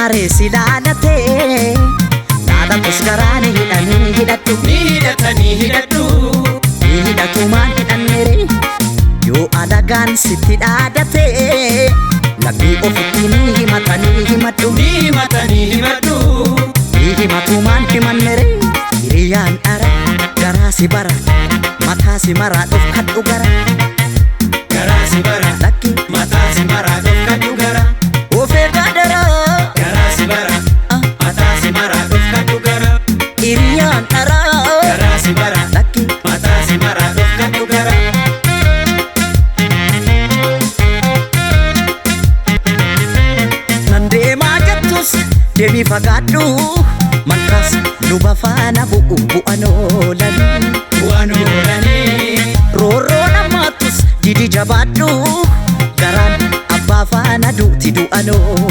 Aree si dhaadhatee dhaadhatus garaani hidhanii hidhadhu hidhatanii hidhadhu hidhatumaan hidhanneere yoo alagaan sitti dhaadhatee lammii ofitti ni himatanii himadhu himatanii himadhu himatumaan himanneere hiriyyaan dhara garaa si bara mataa si maraa dhufkadhu gara garaa si bara lakki mataa si maraa dhufkadhu gara ofee gaadara garaa si bara mataa si maraa dhufkadhu gara hiriyyaan dhara garaa si bara lakki mataa si maraa dhufkadhu gara nan deemaa jettus deemii fagaadhu malkaas luba faana bu'an oolanii bu'an oolanii roorroo namaattus didi jabaadhu garaan abbaa faana duuti du'an oolanii.